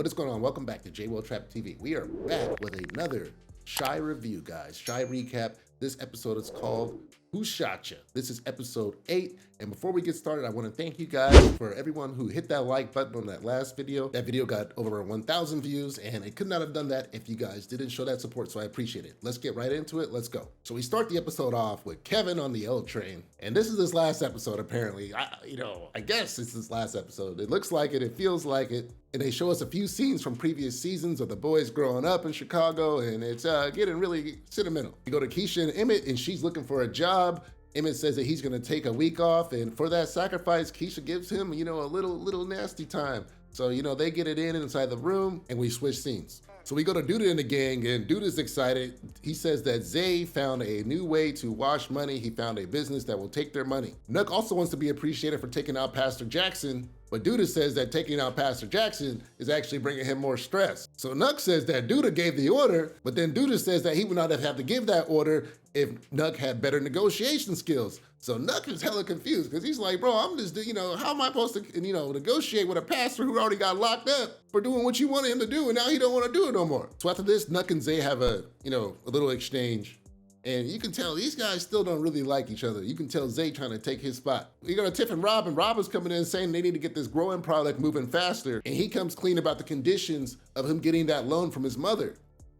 What is going on? Welcome back to J Will Trap TV. We are back with another Shy review, guys. Shy recap. This episode is called Who Shot Ya? This is episode 8. And before we get started, I want to thank you guys for everyone who hit that like button on that last video. That video got over 1,000 views, and it could not have done that if you guys didn't show that support, so I appreciate it. Let's get right into it. Let's go. So we start the episode off with Kevin on the L train. And this is his last episode, apparently. I guess it's his last episode. It looks like it. It feels like it. And they show us a few scenes from previous seasons of the boys growing up in Chicago, and it's getting really sentimental. We go to Keisha and Emmett, and she's looking for a job. Emmett says that he's gonna take a week off, and for that sacrifice, Keisha gives him, a little nasty time. So, they get it inside the room, and we switch scenes. So we go to Douda and the gang, and Douda's excited. He says that Zay found a new way to wash money. He found a business that will take their money. Nuck also wants to be appreciated for taking out Pastor Jackson, but Douda says that taking out Pastor Jackson is actually bringing him more stress. So Nuck says that Douda gave the order, but then Douda says that he would not have had to give that order if Nuck had better negotiation skills. So Nuck is hella confused because he's like, bro, I'm just, how am I supposed to, negotiate with a pastor who already got locked up for doing what you wanted him to do, and now he don't want to do it no more. So after this, Nuck and Zay have a little exchange. And you can tell these guys still don't really like each other. You can tell Zay trying to take his spot. We go to Tiff and Rob is coming in saying they need to get this growing product moving faster. And he comes clean about the conditions of him getting that loan from his mother.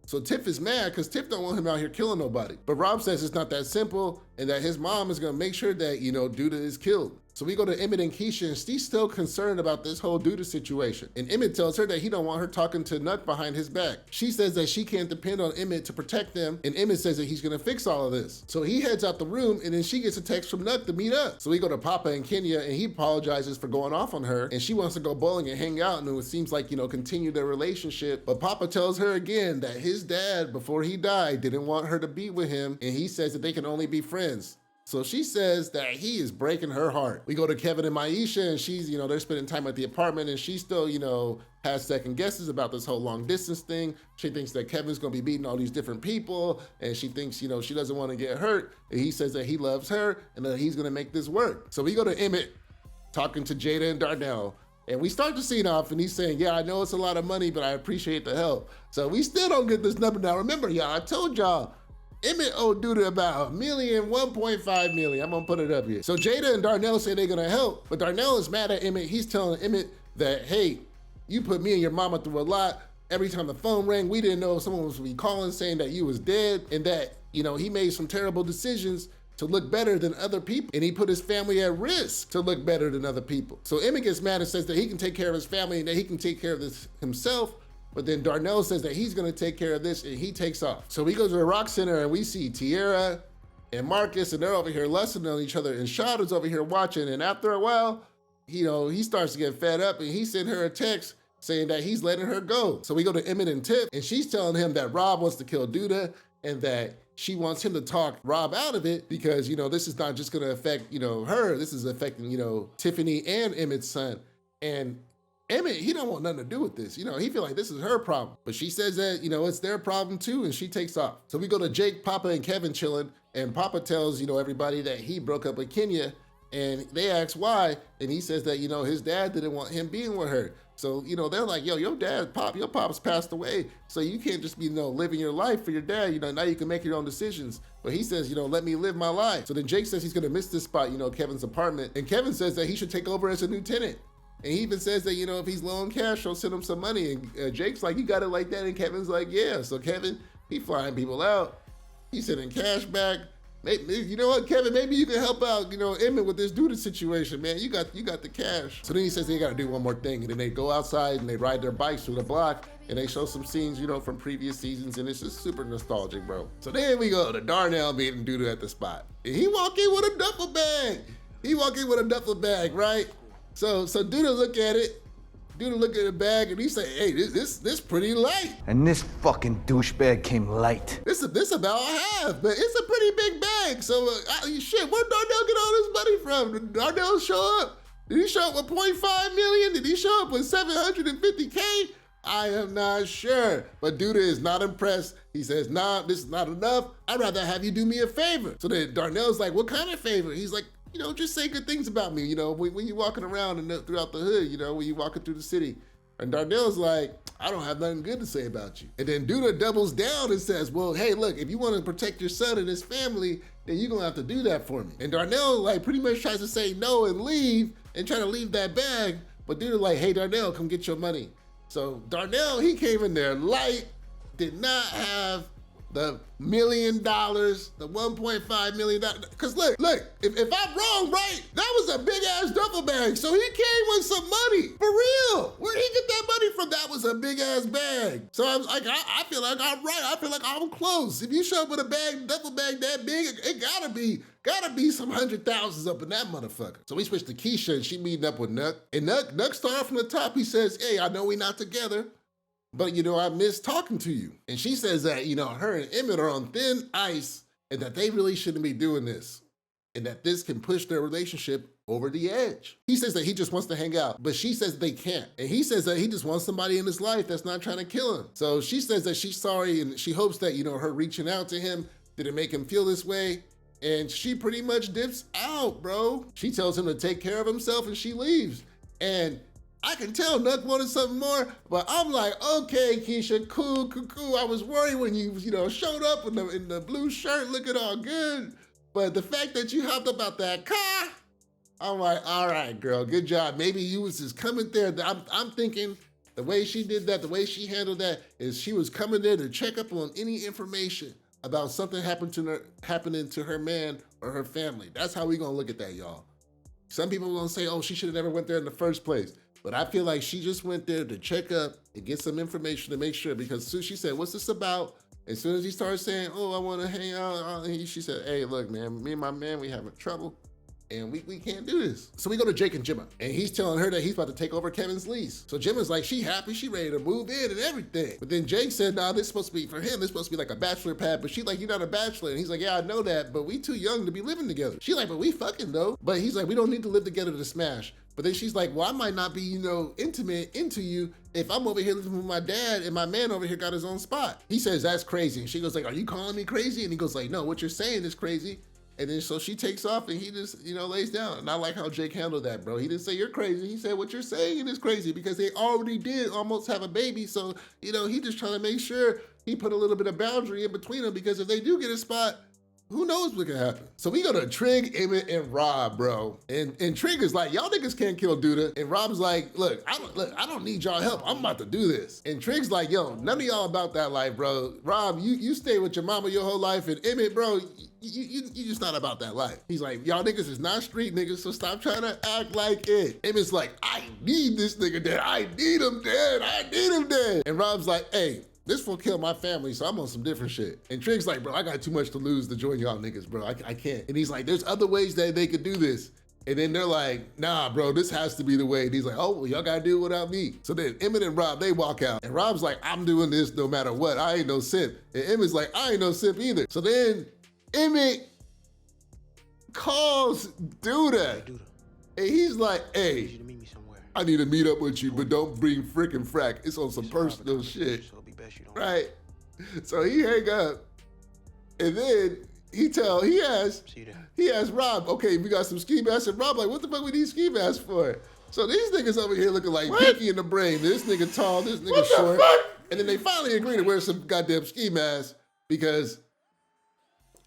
So Tiff is mad because Tiff don't want him out here killing nobody. But Rob says it's not that simple and that his mom is gonna make sure that, Douda is killed. So we go to Emmett and Keisha, and she's still concerned about this whole Douda situation. And Emmett tells her that he don't want her talking to Nuck behind his back. She says that she can't depend on Emmett to protect them, and Emmett says that he's gonna fix all of this. So he heads out the room, and then she gets a text from Nuck to meet up. So we go to Papa and Kenya, and he apologizes for going off on her, and she wants to go bowling and hang out, and it seems like, continue their relationship. But Papa tells her again that his dad, before he died, didn't want her to be with him, and he says that they can only be friends. So she says that he is breaking her heart. We go to Kevin and Maisha, and she's, they're spending time at the apartment, and she still, has second guesses about this whole long distance thing. She thinks that Kevin's gonna be meeting all these different people, and she thinks, she doesn't want to get hurt. And he says that he loves her and that he's gonna make this work. So we go to Emmett talking to Jada and Darnell. And we start the scene off, and he's saying, yeah, I know it's a lot of money, but I appreciate the help. So we still don't get this number. Now remember, y'all, I told y'all, Emmett owed Douda about $1.5 million. I'm gonna put it up here. So Jada and Darnell say they're gonna help, but Darnell is mad at Emmett. He's telling Emmett that, hey, you put me and your mama through a lot. Every time the phone rang, we didn't know if someone was gonna be calling saying that you was dead, and that, he made some terrible decisions to look better than other people, and he put his family at risk to look better than other people. So Emmett gets mad and says that he can take care of his family and that he can take care of this himself. But then Darnell says that he's gonna take care of this, and he takes off. So we go to the Rock Center, and we see Tierra and Marcus, and they're over here lusting on each other, and Shad is over here watching. And after a while, he starts to get fed up, and he sent her a text saying that he's letting her go. So we go to Emmett and Tiff, and she's telling him that Rob wants to kill Douda, and that she wants him to talk Rob out of it because, this is not just gonna affect, her, this is affecting, Tiffany and Emmett's son. And Emmett, he don't want nothing to do with this. He feel like this is her problem. But she says that, it's their problem too, and she takes off. So we go to Jake, Papa, and Kevin chilling, and Papa tells, everybody that he broke up with Kenya, and they ask why, and he says that, his dad didn't want him being with her. So, they're like, yo, your pop's passed away, so you can't just be, living your life for your dad. Now you can make your own decisions. But he says, let me live my life. So then Jake says he's gonna miss this spot, Kevin's apartment, and Kevin says that he should take over as a new tenant. And he even says that, if he's low on cash, he'll send him some money. And Jake's like, you got it like that? And Kevin's like, yeah. So Kevin, he flying people out. He's sending cash back. Maybe, you know what, Kevin, maybe you can help out, Emmett with this Douda situation, man. You got the cash. So then he says they got to do one more thing. And then they go outside and they ride their bikes through the block. And they show some scenes, from previous seasons. And it's just super nostalgic, bro. So then we go to Darnell meeting Douda at the spot. And he walk in with a duffel bag. Right? So Douda look at it. Douda look at the bag and he say, hey, this pretty light. And this fucking douchebag came light. This about half, but it's a pretty big bag. So shit, where'd Darnell get all this money from? Did Darnell show up? Did he show up with $0.5 million? Did he show up with $750K? I am not sure, but Douda is not impressed. He says, nah, this is not enough. I'd rather have you do me a favor. So then Darnell's like, what kind of favor? He's like, just say good things about me, when you're walking around and throughout the hood, when you're walking through the city. And Darnell's like, I don't have nothing good to say about you. And then Douda doubles down and says, well, hey, look, if you want to protect your son and his family, then you're gonna have to do that for me. And Darnell like pretty much tries to say no and leave and try to leave that bag, but Douda like, hey, Darnell, come get your money. So Darnell, he came in there light, did not have the $1 million, the $1.5 million. Cause look, if I'm wrong, right? That was a big ass duffel bag. So he came with some money, for real. Where'd he get that money from? That was a big ass bag. So I was like, I feel like I'm right. I feel like I'm close. If you show up with a bag, duffel bag that big, it gotta be some hundred thousands up in that motherfucker. So we switched to Keisha and she meeting up with Nuck. And Nuck started from the top. He says, hey, I know we not together, but I miss talking to you. And she says that, her and Emmett are on thin ice and that they really shouldn't be doing this and that this can push their relationship over the edge. He says that he just wants to hang out, but she says they can't. And he says that he just wants somebody in his life that's not trying to kill him. So she says that she's sorry and she hopes that, her reaching out to him didn't make him feel this way. And she pretty much dips out, bro. She tells him to take care of himself and she leaves. And I can tell Nuck wanted something more, but I'm like, okay, Keisha, cool. I was worried when you, showed up in the blue shirt looking all good. But the fact that you hopped up out that car, I'm like, all right, girl, good job. Maybe you was just coming there. I'm thinking the way she did that, the way she handled that is she was coming there to check up on any information about something happening to her man or her family. That's how we gonna look at that, y'all. Some people are gonna say, oh, she should have never went there in the first place. But I feel like she just went there to check up and get some information to make sure, because soon she said, what's this about? As soon as he started saying, oh, I wanna hang out, she said, hey, look, man, me and my man, we having trouble. And we can't do this. So we go to Jake and Gemma, and he's telling her that he's about to take over Kevin's lease. So Gemma's like, she happy, she ready to move in and everything. But then Jake said, nah, this is supposed to be for him. This is supposed to be like a bachelor pad. But she's like, you're not a bachelor. And he's like, yeah, I know that, but we too young to be living together. She's like, but we fucking though. But he's like, we don't need to live together to smash. But then she's like, well, I might not be, intimate into you if I'm over here living with my dad and my man over here got his own spot. He says, that's crazy. And she goes like, are you calling me crazy? And he goes like, no, what you're saying is crazy. And then so she takes off and he just, lays down. And I like how Jake handled that, bro. He didn't say you're crazy. He said what you're saying is crazy because they already did almost have a baby. So, he just trying to make sure he put a little bit of boundary in between them because if they do get a spot, who knows what could happen? So we go to Trig, Emmett, and Rob, bro. And Trig is like, y'all niggas can't kill Douda. And Rob's like, look, I don't need y'all help. I'm about to do this. And Trig's like, yo, none of y'all about that life, bro. Rob, you stay with your mama your whole life. And Emmett, bro, you just not about that life. He's like, y'all niggas is not street niggas, so stop trying to act like it. Emmett's like, I need this nigga dead. I need him dead. And Rob's like, hey, this will kill my family, so I'm on some different shit. And Trig's like, bro, I got too much to lose to join y'all niggas, bro. I can't. And he's like, there's other ways that they could do this. And then they're like, nah, bro, this has to be the way. And he's like, oh, well, y'all gotta do it without me. So then Emmett and Rob, they walk out. And Rob's like, I'm doing this no matter what. I ain't no simp. And Emmett's like, I ain't no simp either. So then Emmett calls Douda. Hey, Douda. And he's like, I hey, need you to meet me somewhere. I need to meet up with you, but don't bring frickin' frack. It's on some personal shit. So it'll be best you don't. Right. So he hang up. And then he asks Rob, okay, we got some ski masks. And Rob like, what the fuck we need ski masks for? So these niggas over here looking like Pinky in the brain. This nigga tall, this nigga short. And then they finally agree to wear some goddamn ski masks because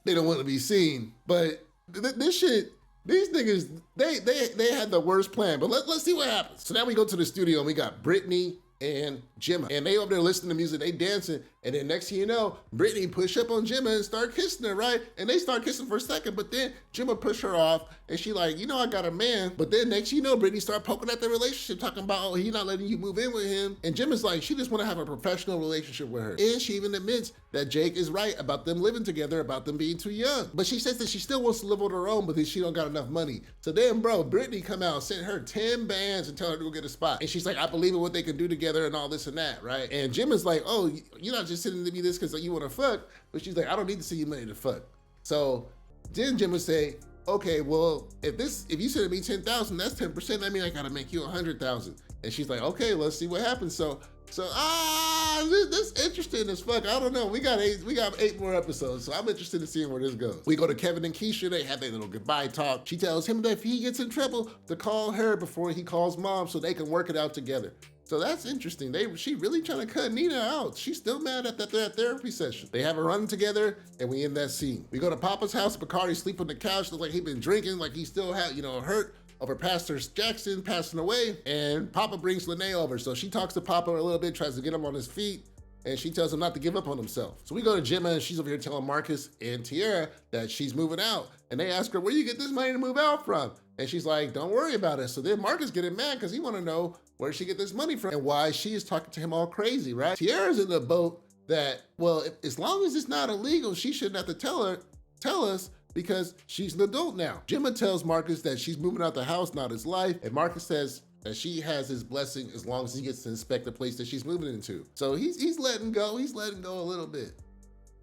they don't want to be seen. But this shit, these niggas, they had the worst plan. But let's see what happens. So now we go to the studio and we got Brittany and Gemma. And they over there listening to music, they dancing. And then next thing you know, Brittany push up on Gemma and start kissing her, right? And they start kissing for a second, but then Gemma push her off and she like, I got a man. But then next thing you know, Brittany start poking at their relationship, talking about, oh, he not letting you move in with him. And Gemma's like, she just want to have a professional relationship with her. And she even admits that Jake is right about them living together, about them being too young. But she says that she still wants to live on her own because she don't got enough money. So then, bro, Brittany come out, sent her 10 bands and tell her to go get a spot. And she's like, I believe in what they can do together and all this and that, right? And Gemma's like, oh, you're not just sending me this because you want to fuck. But she's like, I don't need to see you money to fuck. So then Gemma say, okay, well, if you send me 10,000, that's 10%. That means I gotta make you 100,000. And she's like, okay, let's see what happens. So this interesting as fuck. I don't know. We got 8 more episodes, so I'm interested in seeing where this goes. We go to Kevin and Keisha. They have their little goodbye talk. She tells him that if he gets in trouble, to call her before he calls mom so they can work it out together. So that's interesting. She really trying to cut Nina out. She's still mad at that therapy session. They have a run together, and we end that scene. We go to Papa's house. Bacardi sleep on the couch. Looks like he been drinking, like he still had, hurt over Pastor Jackson passing away. And Papa brings Lene over. So she talks to Papa a little bit, tries to get him on his feet, and she tells him not to give up on himself. So we go to Gemma, and she's over here telling Marcus and Tiara that she's moving out. And they ask her, where you get this money to move out from? And she's like, don't worry about it. So then Marcus getting mad because he want to know where she get this money from and why she is talking to him all crazy, right? Tiara's in the boat that, well, as long as it's not illegal, she shouldn't have to tell us because she's an adult now. Gemma tells Marcus that she's moving out the house, not his life. And Marcus says that she has his blessing as long as he gets to inspect the place that she's moving into. So he's letting go. He's letting go a little bit.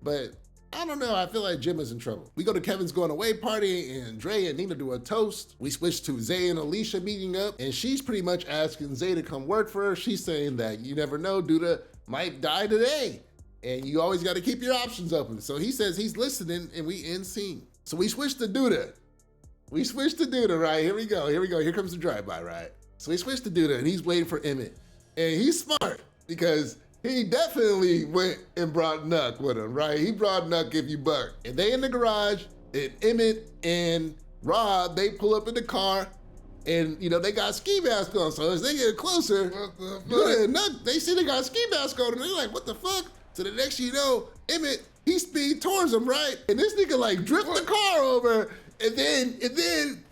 But I don't know, I feel like Gemma's in trouble. We go to Kevin's going away party and Dre and Nina do a toast. We switch to Zay and Alicia meeting up and she's pretty much asking Zay to come work for her. She's saying that you never know, Douda might die today and you always gotta keep your options open. So he says he's listening and we end scene. So we switch to Douda. Right? Here we go. Here comes the drive-by, right? So we switch to Douda and he's waiting for Emmett. And he's smart because he definitely went and brought Nuck with him, right? He brought Nuck if you buck. And they in the garage, and Emmett and Rob, they pull up in the car, and they got ski masks on. So as they get closer, Douda and Nuck, they see they got ski masks on, and they're like, what the fuck? So the next you know, Emmett, he speed towards him, right? And this nigga like drift the car over, and then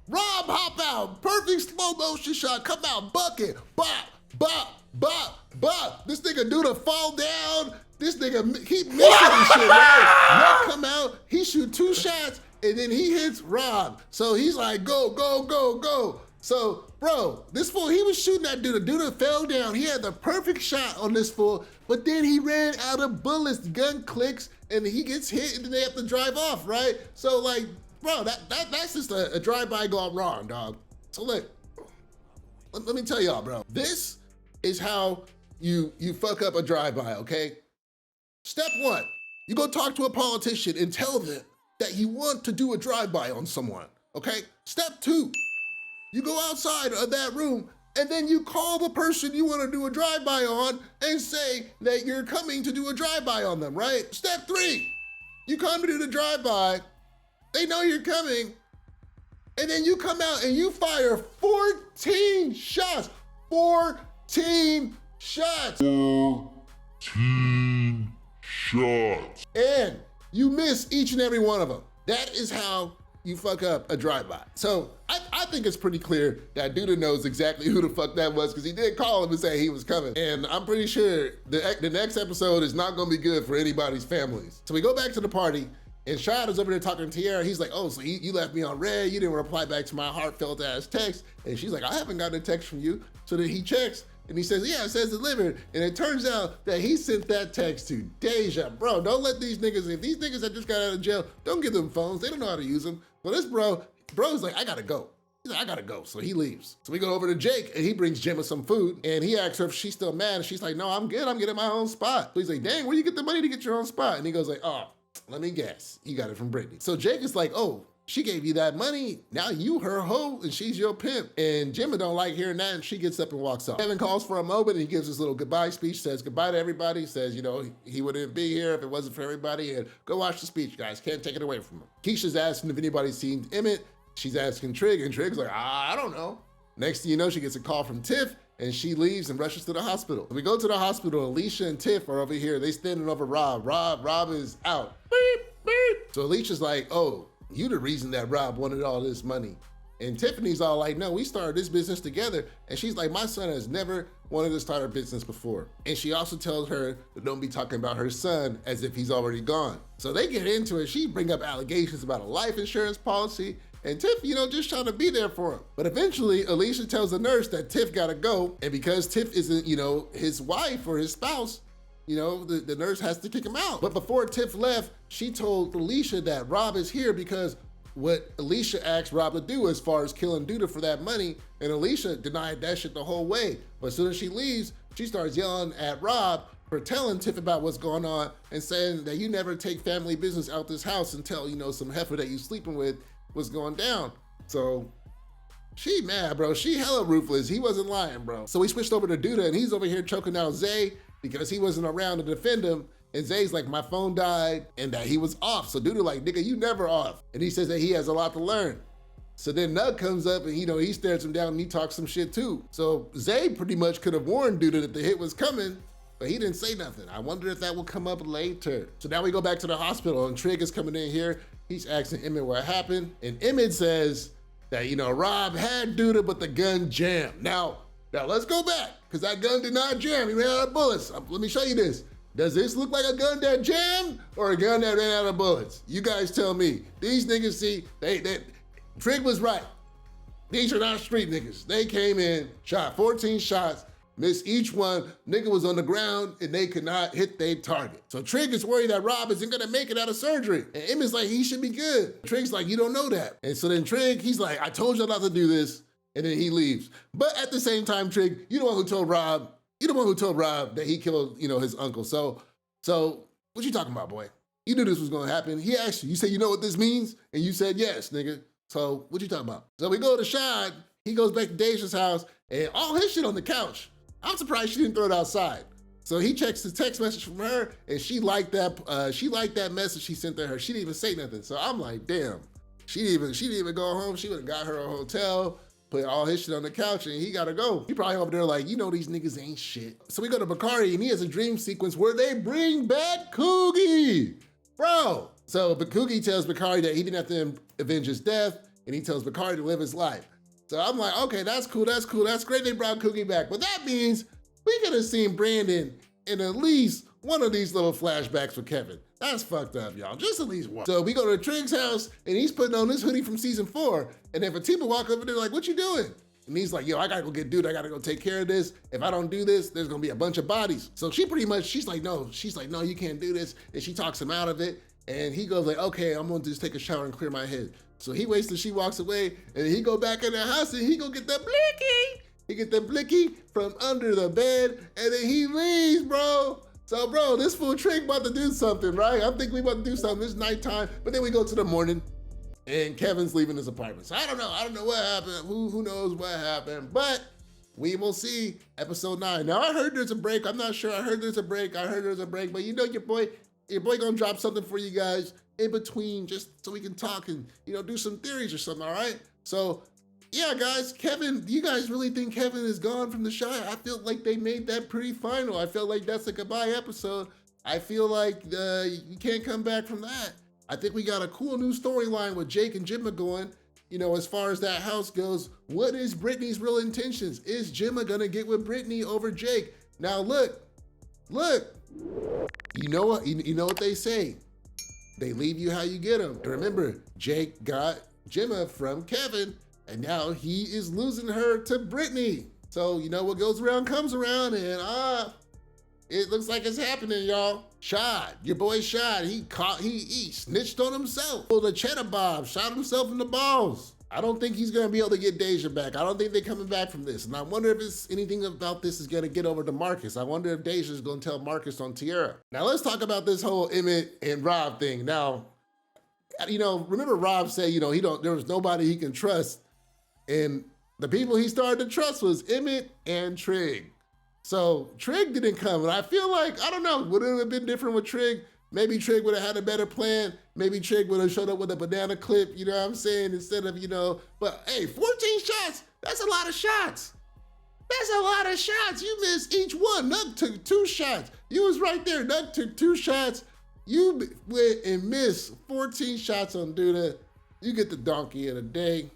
Rob hop out, perfect slow motion shot, come out, bucket, bop, bop, bop, bop. This nigga Douda fall down. This nigga, he missing this shit, right? Nuck come out, he shoot 2 shots, and then he hits Rob. So he's like, go, go, go, go. So, bro, this fool, he was shooting at Douda. Douda fell down. He had the perfect shot on this fool, but then he ran out of bullets. The gun clicks, and he gets hit, and then they have to drive off, right? So, like, bro, that's just a drive-by gone wrong, dog. So, look, let me tell y'all, bro. This is how you fuck up a drive-by, okay? Step 1, you go talk to a politician and tell them that you want to do a drive-by on someone, okay? Step 2, you go outside of that room and then you call the person you want to do a drive-by on and say that you're coming to do a drive-by on them, right? Step 3, you come to do the drive-by, they know you're coming, and then you come out and you fire 14 shots. 14 shots. 14 shots. And you miss each and every one of them. That is how you fuck up a drive-by. So I think it's pretty clear that Douda knows exactly who the fuck that was because he did call him and say he was coming. And I'm pretty sure the next episode is not gonna be good for anybody's families. So we go back to the party and Shada's over there talking to Tiara. He's like, oh, so you left me on red. You didn't reply back to my heartfelt ass text. And she's like, I haven't gotten a text from you. So then he checks and he says, yeah, it says delivered. And it turns out that he sent that text to Deja. Bro, don't let these niggas, if these niggas that just got out of jail, don't give them phones. They don't know how to use them. But this bro's like, I gotta go. He's like, I gotta go. So he leaves. So we go over to Jake and he brings Gemma some food and he asks her if she's still mad. And she's like, no, I'm good. I'm getting my own spot. So he's like, dang, where you get the money to get your own spot? And he goes like, oh, let me guess. You got it from Brittany. So Jake is like, oh, she gave you that money. Now you her hoe and she's your pimp. And Gemma don't like hearing that and she gets up and walks off. Kevin calls for a moment and he gives his little goodbye speech, says goodbye to everybody, says, he wouldn't be here if it wasn't for everybody. And go watch the speech, guys. Can't take it away from him. Keisha's asking if anybody's seen Emmett. She's asking Trig and Trig's like, I don't know. Next thing you know, she gets a call from Tiff and she leaves and rushes to the hospital. We go to the hospital. Alicia and Tiff are over here. They standing over Rob. Rob is out. Beep, beep. So Alicia's like, oh, you the reason that Rob wanted all this money. And Tiffany's all like, no, we started this business together. And she's like, my son has never wanted to start a business before. And she also tells her to don't be talking about her son as if he's already gone. So they get into it. She bring up allegations about a life insurance policy. And Tiff, just trying to be there for him. But eventually, Alicia tells the nurse that Tiff gotta go. And because Tiff isn't, his wife or his spouse, the nurse has to kick him out. But before Tiff left, she told Alicia that Rob is here because what Alicia asked Rob to do as far as killing Douda for that money. And Alicia denied that shit the whole way. But as soon as she leaves, she starts yelling at Rob for telling Tiff about what's going on and saying that you never take family business out this house and tell, some heifer that you sleeping with what's going down. So She mad, bro. She hella ruthless. He wasn't lying, bro. So we switched over to Douda, and he's over here choking out Zay because he wasn't around to defend him. And Zay's like, my phone died, and that he was off. So Douda like, nigga, you never off. And he says that he has a lot to learn. So then Nug comes up and he stares him down and he talks some shit too. So Zay pretty much could have warned Douda that the hit was coming, but he didn't say nothing. I wonder if that will come up later. So now we go back to the hospital and Trig is coming in here. He's asking Emmett what happened. And Emmett says that, Rob had Douda, but the gun jammed. Now let's go back, because that gun did not jam. He ran out of bullets. Let me show you this. Does this look like a gun that jammed or a gun that ran out of bullets? You guys tell me. These niggas, see, Trig was right. These are not street niggas. They came in, shot 14 shots, missed each one. Nigga was on the ground and they could not hit their target. So Trig is worried that Rob isn't gonna make it out of surgery. And Emmett's like, he should be good. Trig's like, you don't know that. And so then Trig, he's like, I told you not to do this. And then he leaves. But at the same time, Trig, you the one who told Rob that he killed, his uncle. So what you talking about, boy? You knew this was gonna happen. He asked you, you said, you know what this means? And you said, yes, nigga. So what you talking about? So we go to Shad, he goes back to Deja's house and all his shit on the couch. I'm surprised she didn't throw it outside. So he checks the text message from her and she liked that message he sent to her. She didn't even say nothing. So I'm like, damn, she didn't even go home. She would've got her a hotel, put all his shit on the couch and he gotta go. He probably over there like, these niggas ain't shit. So we go to Bakari and he has a dream sequence where they bring back Coogie, bro. So Coogie tells Bakari that he didn't have to avenge his death and he tells Bakari to live his life. So I'm like, okay, that's cool, that's great they brought Coogie back. But that means we could have seen Brandon in at least one of these little flashbacks with Kevin. That's fucked up, y'all, just at least one. So we go to Trig's house and he's putting on his hoodie from season 4. And then Fatima walks over there like, what you doing? And he's like, yo, I gotta go get Douda, I gotta go take care of this. If I don't do this, there's gonna be a bunch of bodies. So she's like, no, you can't do this. And she talks him out of it. And he goes like, okay, I'm gonna just take a shower and clear my head. So he waits till she walks away and he go back in the house and he go get the blicky. He get the blicky from under the bed and then he leaves, bro. So bro, this fool Trig about to do something, right? I'm thinking we about to do something, it's nighttime, but then we go to the morning and Kevin's leaving his apartment. So I don't know what happened, who knows what happened, but we will see episode 9. Now I heard there's a break, I'm not sure, I heard there's a break, but your boy gonna drop something for you guys in between just so we can talk and, do some theories or something, all right? So yeah, guys, Kevin, do you guys really think Kevin is gone from the Shire? I feel like they made that pretty final. I feel like that's a goodbye episode. I feel like you can't come back from that. I think we got a cool new storyline with Jake and Gemma going. As far as that house goes, what is Brittany's real intentions? Is Gemma gonna get with Brittany over Jake? Now look, you know what they say. They leave you how you get them. And remember, Jake got Gemma from Kevin, and now he is losing her to Brittany. So what goes around comes around, and it looks like it's happening, y'all. Shad, your boy Shad, he snitched on himself. Pulled a cheddar bob, shot himself in the balls. I don't think he's gonna be able to get Deja back. I don't think they're coming back from this. And I wonder if anything about this is gonna get over to Marcus. I wonder if Deja's gonna tell Marcus on Tierra. Now let's talk about this whole Emmett and Rob thing. Now, remember Rob said, there was nobody he can trust. And the people he started to trust was Emmett and Trig. So Trig didn't come. And I feel like, I don't know, would it have been different with Trig? Maybe Trig would have had a better plan. Maybe Trig would have showed up with a banana clip, you know what I'm saying? Instead of, but hey, 14 shots, that's a lot of shots. That's a lot of shots. You missed each one. Nug took 2 shots. You was right there. Nug took 2 shots. You went and missed 14 shots on Douda. You get the donkey of the day.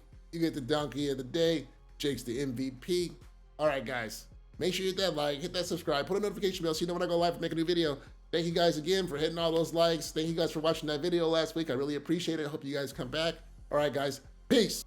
Jake's the MVP. All right, guys, make sure you hit that like, hit that subscribe, put a notification bell so you know when I go live and make a new video. Thank you guys again for hitting all those likes. Thank you guys for watching that video last week. I really appreciate it. I hope you guys come back. All right, guys, peace.